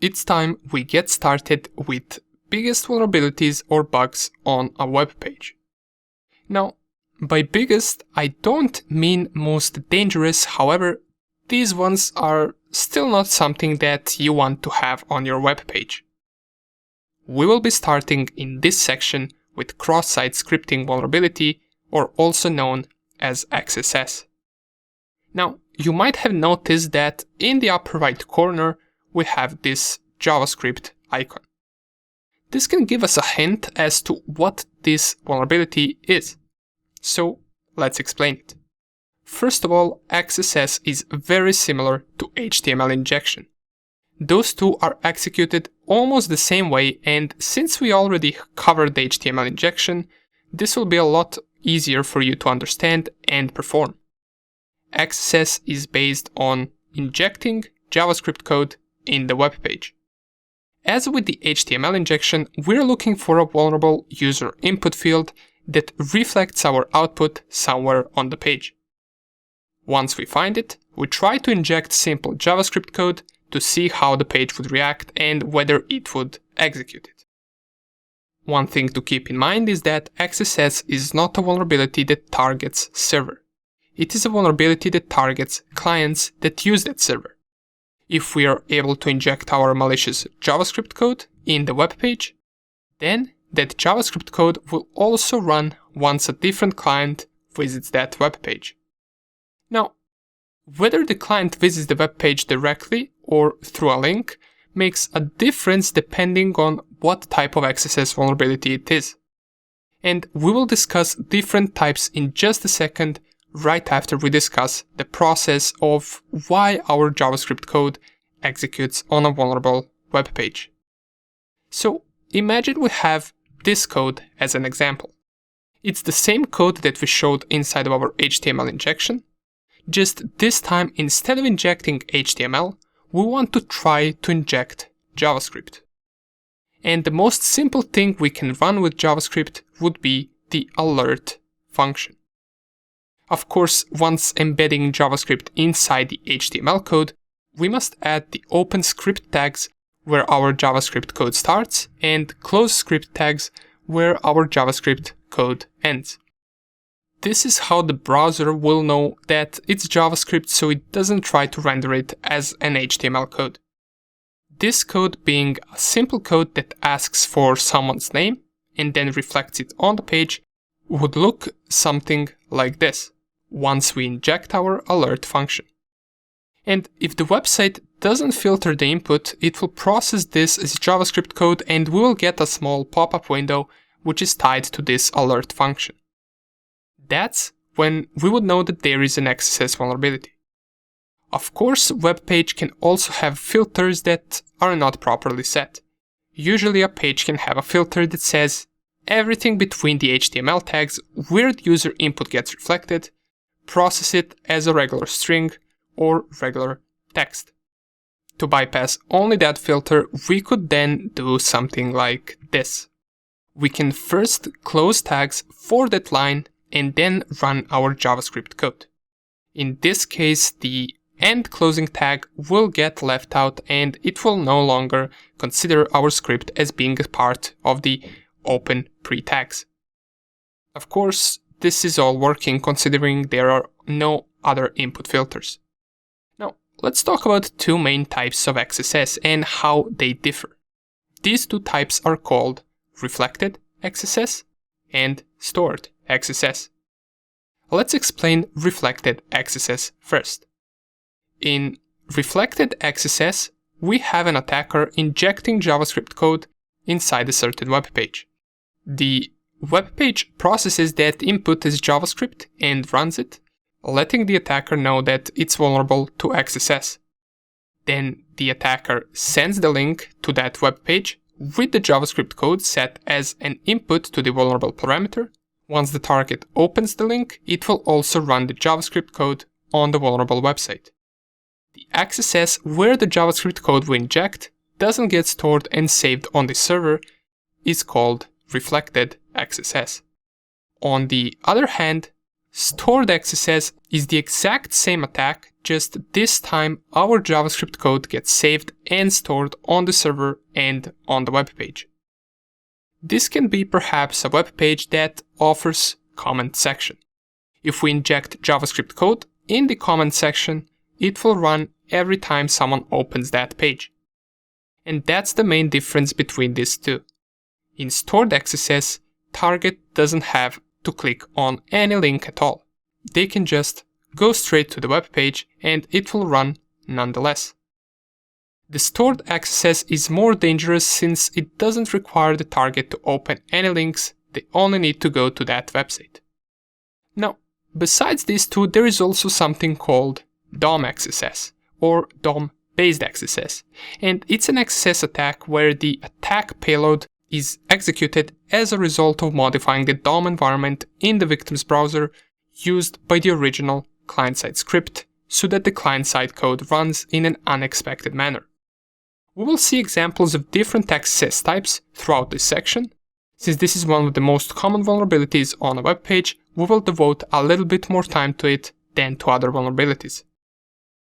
it's time we get started with biggest vulnerabilities or bugs on a web page. Now, by biggest, I don't mean most dangerous, however, these ones are still not something that you want to have on your web page. We will be starting in this section with Cross Site Scripting vulnerability, or also known as XSS. Now, you might have noticed that in the upper right corner we have this JavaScript icon. This can give us a hint as to what this vulnerability is. So, let's explain it. First of all, XSS is very similar to HTML injection. Those two are executed almost the same way, and since we already covered the HTML injection, this will be a lot easier for you to understand and perform. XSS is based on injecting JavaScript code in the web page. As with the HTML injection, we're looking for a vulnerable user input field that reflects our output somewhere on the page. Once we find it, we try to inject simple JavaScript code to see how the page would react and whether it would execute it. One thing to keep in mind is that XSS is not a vulnerability that targets server. It is a vulnerability that targets clients that use that server. If we are able to inject our malicious JavaScript code in the web page, then that JavaScript code will also run once a different client visits that web page. Now, whether the client visits the web page directly or through a link makes a difference depending on what type of XSS vulnerability it is. And we will discuss different types in just a second, right after we discuss the process of why our JavaScript code executes on a vulnerable web page. So imagine we have this code as an example. It's the same code that we showed inside of our HTML injection, just this time instead of injecting HTML, we want to try to inject JavaScript. And the most simple thing we can run with JavaScript would be the alert function. Of course, once embedding JavaScript inside the HTML code, we must add the open script tags where our JavaScript code starts and close script tags where our JavaScript code ends. This is how the browser will know that it's JavaScript, so it doesn't try to render it as an HTML code. This code being a simple code that asks for someone's name and then reflects it on the page would look something like this once we inject our alert function. And if the website doesn't filter the input, it will process this as JavaScript code and we will get a small pop-up window which is tied to this alert function. That's when we would know that there is an XSS vulnerability. Of course, web page can also have filters that are not properly set. Usually a page can have a filter that says everything between the HTML tags where the user input gets reflected, process it as a regular string or regular text. To bypass only that filter, we could then do something like this. We can first close tags for that line and then run our JavaScript code. In this case, the end closing tag will get left out and it will no longer consider our script as being a part of the open pre-tags. Of course, this is all working considering there are no other input filters. Now, let's talk about two main types of XSS and how they differ. These two types are called reflected XSS and stored XSS. Let's explain reflected XSS first. In reflected XSS, we have an attacker injecting JavaScript code inside a certain web page. The web page processes that input as JavaScript and runs it, letting the attacker know that it's vulnerable to XSS. Then the attacker sends the link to that web page with the JavaScript code set as an input to the vulnerable parameter. Once the target opens the link, it will also run the JavaScript code on the vulnerable website. The XSS where the JavaScript code we inject doesn't get stored and saved on the server is called reflected XSS. On the other hand, Stored XSS is the exact same attack, just this time our JavaScript code gets saved and stored on the server and on the web page. This can be perhaps a web page that offers comment section. If we inject JavaScript code in the comment section, it will run every time someone opens that page. And that's the main difference between these two. In stored XSS, target doesn't have to click on any link at all. They can just go straight to the web page and it will run nonetheless. The stored XSS is more dangerous since it doesn't require the target to open any links, they only need to go to that website. Now, besides these two, there is also something called DOM XSS, or DOM-based XSS, and it's an XSS attack where the attack payload is executed as a result of modifying the DOM environment in the victim's browser used by the original client-side script so that the client-side code runs in an unexpected manner. We will see examples of different XSS types throughout this section. Since this is one of the most common vulnerabilities on a web page, we will devote a little bit more time to it than to other vulnerabilities.